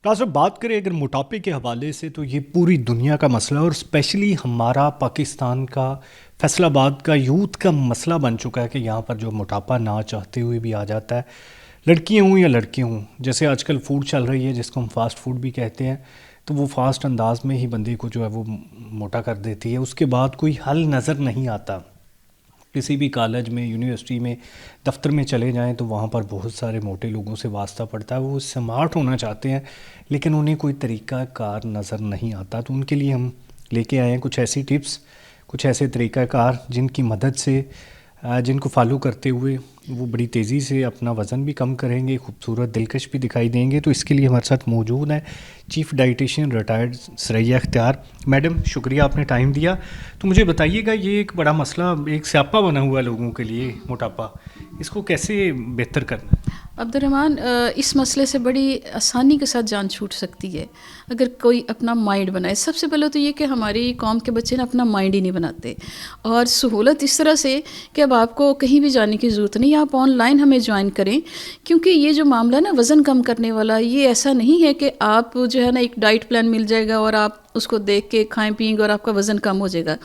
Doctor صاحب بات کریں اگر موٹاپے کے حوالے سے تو یہ پوری دنیا کا مسئلہ ہے، اور اسپیشلی ہمارا پاکستان کا فیصل آباد کا یوتھ کا مسئلہ بن چکا ہے کہ یہاں پر جو موٹاپا نہ چاہتے ہوئے بھی آ جاتا ہے، لڑکیاں ہوں یا لڑکے ہوں. جیسے آج کل فوڈ چل رہی ہے جس کو ہم فاسٹ فوڈ بھی کہتے ہیں، تو وہ فاسٹ انداز میں ہی بندے کو جو ہے وہ موٹا کر دیتی ہے. اس کے بعد کوئی حل نظر نہیں آتا. کسی بھی کالج میں، یونیورسٹی میں، دفتر میں چلے جائیں تو وہاں پر بہت سارے موٹے لوگوں سے واسطہ پڑتا ہے. وہ سمارٹ ہونا چاہتے ہیں لیکن انہیں کوئی طریقہ کار نظر نہیں آتا. تو ان کے لیے ہم لے کے آئے ہیں کچھ ایسی ٹپس، کچھ ایسے طریقہ کار جن کی مدد سے جن کو فالو کرتے ہوئے وہ بڑی تیزی سے اپنا وزن بھی کم کریں گے، خوبصورت دلکش بھی دکھائی دیں گے. تو اس کے لیے ہمارے ساتھ موجود ہیں چیف ڈائٹیشین ریٹائرڈ ثریا اختیار. میڈم شکریہ آپ نے ٹائم دیا. تو مجھے بتائیے گا، یہ ایک بڑا مسئلہ، ایک سیاپا بنا ہوا ہے لوگوں کے لیے موٹاپا، اس کو کیسے بہتر کرنا ہے؟ عبد الرحمن، اس مسئلے سے بڑی آسانی کے ساتھ جان چھوٹ سکتی ہے اگر کوئی اپنا مائنڈ بنائے. سب سے پہلے تو یہ کہ ہماری قوم کے بچے نا اپنا مائنڈ ہی نہیں بناتے، اور سہولت اس طرح سے کہ اب آپ کو کہیں بھی جانے کی ضرورت نہیں، آپ آن لائن ہمیں جوائن کریں. کیونکہ یہ جو معاملہ نا وزن کم کرنے والا، یہ ایسا نہیں ہے کہ آپ جو ہے نا ایک ڈائٹ پلان مل جائے گا اور آپ اس کو دیکھ کے کھائیں پئیں گے اور آپ کا وزن کم ہو جائے گا.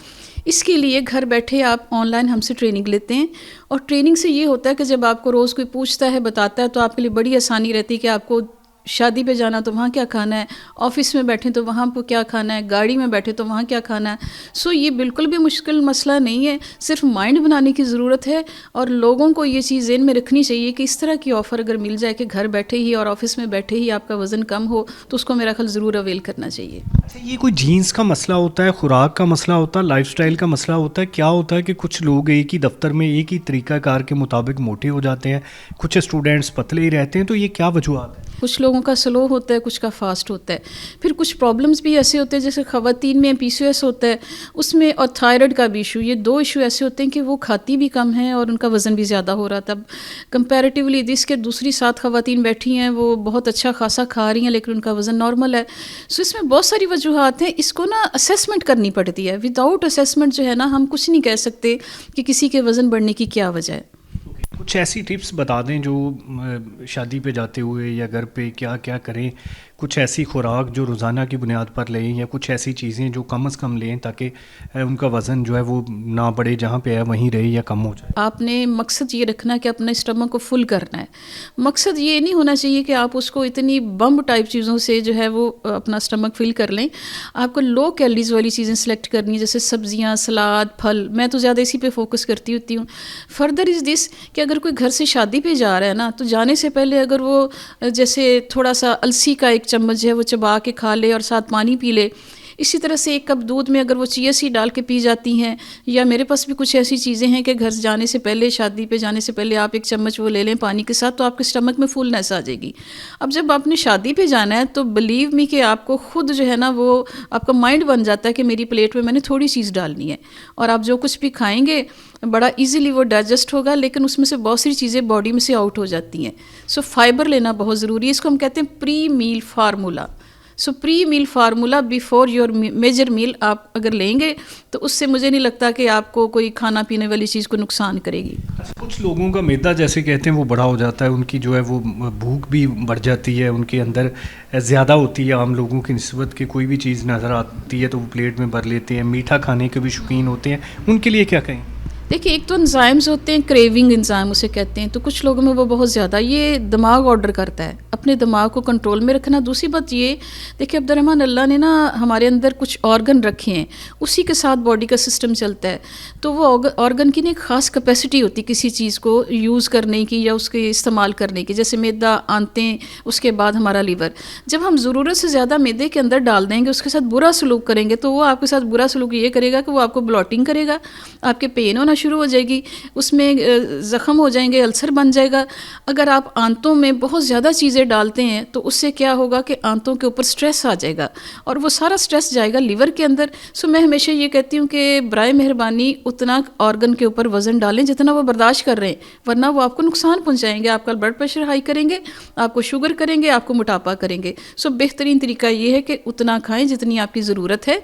اس کے لیے گھر بیٹھے آپ آن لائن ہم سے ٹریننگ لیتے ہیں، اور ٹریننگ سے یہ ہوتا ہے کہ جب آپ کو روز کوئی پوچھتا ہے، بتاتا ہے، تو آپ کے لیے بڑی آسانی رہتی ہے کہ آپ کو شادی پہ جانا تو وہاں کیا کھانا ہے، آفس میں بیٹھیں تو وہاں پہ کیا کھانا ہے، گاڑی میں بیٹھے تو وہاں کیا کھانا ہے. سو یہ بالکل بھی مشکل مسئلہ نہیں ہے، صرف مائنڈ بنانے کی ضرورت ہے. اور لوگوں کو یہ چیز ذہن میں رکھنی چاہیے کہ اس طرح کی آفر اگر مل جائے کہ گھر بیٹھے ہی اور آفس میں بیٹھے ہی آپ کا وزن کم ہو، تو اس کو میرا خیال ضرور اویل کرنا چاہیے. اچھا، یہ کوئی جینس کا مسئلہ ہوتا ہے، خوراک کا مسئلہ ہوتا ہے، لائف سٹائل کا مسئلہ ہوتا ہے؟ کیا ہوتا ہے کہ کچھ لوگ ایک ہی دفتر میں ایک ہی طریقہ کار کے مطابق موٹے ہو جاتے ہیں، کچھ اسٹوڈنٹس پتلے ہی رہتے ہیں، تو یہ کیا وجوہات ہیں؟ کچھ لوگوں کا سلو ہوتا ہے، کچھ کا فاسٹ ہوتا ہے. پھر کچھ پرابلمس بھی ایسے ہوتے ہیں، جیسے خواتین میں پی سی او ایس ہوتا ہے اس میں، اور تھائرائڈ کا بھی ایشو. یہ دو ایشو ایسے ہوتے ہیں کہ وہ کھاتی بھی کم ہیں اور ان کا وزن بھی زیادہ ہو رہا تھا. کمپیریٹیولی جس کے دوسری 7 خواتین بیٹھی ہیں وہ بہت اچھا خاصا کھا رہی ہیں لیکن ان کا وزن نارمل ہے. سو اس میں بہت ساری وجوہات ہیں. اس کو نا اسیسمنٹ کرنی پڑتی ہے. وداؤٹ اسیسمنٹ جو ہے نا ہم کچھ نہیں کہہ سکتے کہ کسی کے وزن بڑھنے کی کیا وجہ ہے. کچھ ایسی ٹپس بتا دیں جو شادی پہ جاتے ہوئے یا گھر پہ کیا کیا کریں، کچھ ایسی خوراک جو روزانہ کی بنیاد پر لیں، یا کچھ ایسی چیزیں جو کم از کم لیں تاکہ ان کا وزن جو ہے وہ نہ بڑھے، جہاں پہ ہے وہیں رہے یا کم ہو جائے. آپ نے مقصد یہ رکھنا کہ اپنے اسٹمک کو فل کرنا ہے. مقصد یہ نہیں ہونا چاہیے کہ آپ اس کو اتنی بمب ٹائپ چیزوں سے جو ہے وہ اپنا اسٹمک فل کر لیں. آپ کو لو کیلریز والی چیزیں سلیکٹ کرنی ہیں، جیسے سبزیاں، سلاد، پھل. میں تو زیادہ اسی پہ فوکس کرتی ہوتی ہوں. فردر از دس کہ اگر کوئی گھر سے شادی پہ جا رہا ہے نا، تو جانے سے پہلے اگر وہ جیسے تھوڑا سا السی کا ایک چمچ ہے وہ چبا کے کھا لے اور ساتھ پانی پی لے. اسی طرح سے ایک کپ دودھ میں اگر وہ چیا سیڈ ڈال کے پی جاتی ہیں، یا میرے پاس بھی کچھ ایسی چیزیں ہیں کہ گھر جانے سے پہلے، شادی پہ جانے سے پہلے آپ ایک چمچ وہ لے لیں پانی کے ساتھ، تو آپ کے اسٹمک میں فلنس آ جائے گی. اب جب آپ نے شادی پہ جانا ہے تو بلیو می کہ آپ کو خود جو ہے نا وہ آپ کا مائنڈ بن جاتا ہے کہ میری پلیٹ میں نے تھوڑی چیز ڈالنی ہے، اور آپ جو کچھ بھی کھائیں گے بڑا ایزیلی وہ ڈائجسٹ ہوگا، لیکن اس میں سے بہت ساری چیزیں باڈی میں سے آؤٹ ہو جاتی ہیں. سو فائبر لینا بہت ضروری ہے. اس کو ہم کہتے ہیں pre meal formula. So pre meal formula before your major meal آپ اگر لیں گے تو اس سے مجھے نہیں لگتا کہ آپ کو کوئی کھانا پینے والی چیز کو نقصان کرے گی. کچھ لوگوں کا میدا جیسے کہتے ہیں وہ بڑا ہو جاتا ہے، ان کی جو ہے وہ بھوک بھی بڑھ جاتی ہے، ان کے اندر زیادہ ہوتی ہے عام لوگوں کی نسبت، کہ کوئی بھی چیز نظر آتی ہے تو وہ پلیٹ میں بھر لیتے ہیں. میٹھا کھانے کے بھی شوقین ہوتے ہیں، ان کے لیے کیا کہیں؟ دیکھیے، ایک تو انزائمز ہوتے ہیں، کریونگ انزائم اسے کہتے ہیں، تو کچھ لوگوں میں وہ بہت زیادہ، یہ دماغ آرڈر کرتا ہے. اپنے دماغ کو کنٹرول میں رکھنا. دوسری بات یہ دیکھیے عبد الرحمن، اللہ نے نا ہمارے اندر کچھ آرگن رکھے ہیں، اسی کے ساتھ باڈی کا سسٹم چلتا ہے. تو وہ آرگن کی نا ایک خاص کیپیسٹی ہوتی ہے کسی چیز کو یوز کرنے کی یا اس کے استعمال کرنے کی. جیسے میدا، آنتیں، اس کے بعد ہمارا لیور. جب ہم ضرورت سے زیادہ میدے کے اندر ڈال دیں گے، اس کے ساتھ برا سلوک کریں گے، تو وہ آپ کے ساتھ برا سلوک یہ کرے گا کہ وہ آپ کو بلاٹنگ کرے گا، آپ کے پین ہونا شروع ہو جائے گی، اس میں زخم ہو جائیں گے، السر بن جائے گا. اگر آپ آنتوں میں بہت زیادہ چیزیں ڈالتے ہیں تو اس سے کیا ہوگا کہ آنتوں کے اوپر سٹریس آ جائے گا، اور وہ سارا سٹریس جائے گا لیور کے اندر. سو میں ہمیشہ یہ کہتی ہوں کہ برائے مہربانی اتنا آرگن کے اوپر وزن ڈالیں جتنا وہ برداشت کر رہے ہیں، ورنہ وہ آپ کو نقصان پہنچائیں گے. آپ کا بلڈ پریشر ہائی کریں گے، آپ کو شوگر کریں گے، آپ کو موٹاپا کریں گے. سو بہترین طریقہ یہ ہے کہ اتنا کھائیں جتنی آپ کی ضرورت ہے.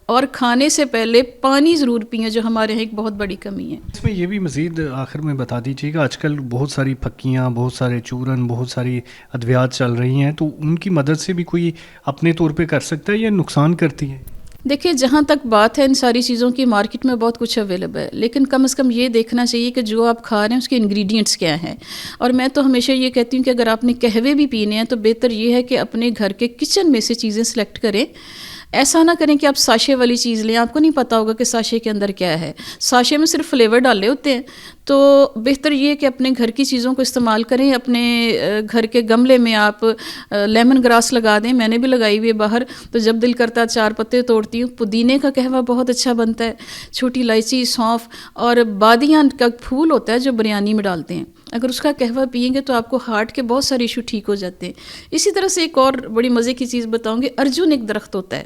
اور کھانے سے پہلے پانی ضرور پئیں، جو ہمارے یہاں ایک بہت بڑی کمی ہے۔ اس میں یہ بھی مزید آخر میں بتا دیجیے گا، آج کل بہت ساری پھکیاں، بہت سارے چورن، بہت ساری ادویات چل رہی ہیں، تو ان کی مدد سے بھی کوئی اپنے طور پہ کر سکتا ہے یا نقصان کرتی ہے؟ دیکھیے جہاں تک بات ہے ان ساری چیزوں کی، مارکیٹ میں بہت کچھ اویلیبل ہے، لیکن کم از کم یہ دیکھنا چاہیے کہ جو آپ کھا رہے ہیں اس کے انگریڈینٹس کیا ہیں۔ اور میں تو ہمیشہ یہ کہتی ہوں کہ اگر آپ نے قہوے بھی پینے ہیں تو بہتر یہ ہے کہ اپنے گھر کے کچن میں سے چیزیں سلیکٹ کریں۔ ایسا نہ کریں کہ آپ ساشے والی چیز لیں، آپ کو نہیں پتہ ہوگا کہ ساشے کے اندر کیا ہے، ساشے میں صرف فلیور ڈالے ہوتے ہیں۔ تو بہتر یہ کہ اپنے گھر کی چیزوں کو استعمال کریں۔ اپنے گھر کے گملے میں آپ لیمن گراس لگا دیں، میں نے بھی لگائی ہوئی ہے باہر، تو جب دل کرتا ہے 4 پتے توڑتی ہوں۔ پودینے کا قہوہ بہت اچھا بنتا ہے، چھوٹی الائچی، سونف اور بادیاں کا پھول ہوتا ہے جو بریانی میں ڈالتے ہیں، اگر اس کا قہوہ پئیں گے تو آپ کو ہارٹ کے بہت سارے ایشو ٹھیک ہو جاتے ہیں۔ اسی طرح سے ایک اور بڑی مزے کی چیز بتاؤں گی، ارجن ایک درخت ہوتا ہے،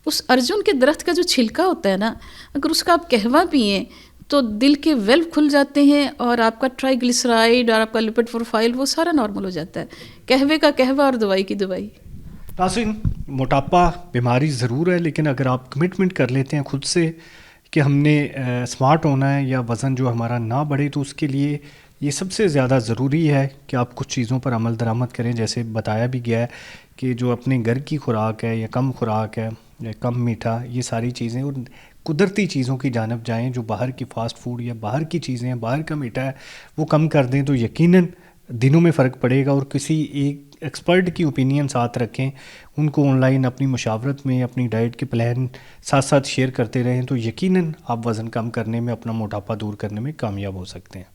اس ارجن کے درخت کا جو چھلکا ہوتا ہے نا، اگر اس کا آپ قہوہ پئیں تو دل کے ویلو کھل جاتے ہیں اور آپ کا ٹرائی گلیسرائڈ اور آپ کا لپڈ پروفائل وہ سارا نارمل ہو جاتا ہے۔ قہوے کا قہوہ اور دوائی کی دوائی۔ ناظرین، موٹاپا بیماری ضرور ہے، لیکن اگر آپ کمٹمنٹ کر لیتے ہیں خود سے کہ ہم نے اسمارٹ ہونا ہے یا وزن جو ہمارا نہ بڑھے، تو اس کے لیے یہ سب سے زیادہ ضروری ہے کہ آپ کچھ چیزوں پر عمل درآمد کریں، جیسے بتایا بھی گیا ہے کہ جو اپنے گھر کی خوراک ہے یا کم خوراک ہے یا کم میٹھا، یہ ساری چیزیں، اور قدرتی چیزوں کی جانب جائیں۔ جو باہر کی فاسٹ فوڈ یا باہر کی چیزیں ہیں، باہر کا میٹھا ہے، وہ کم کر دیں تو یقیناً دنوں میں فرق پڑے گا۔ اور کسی ایک ایکسپرٹ کی اوپینین ساتھ رکھیں، ان کو آن لائن اپنی مشاورت میں اپنی ڈائٹ کے پلان ساتھ ساتھ شیئر کرتے رہیں، تو یقیناً آپ وزن کم کرنے میں، اپنا موٹاپا دور کرنے میں کامیاب ہو سکتے ہیں۔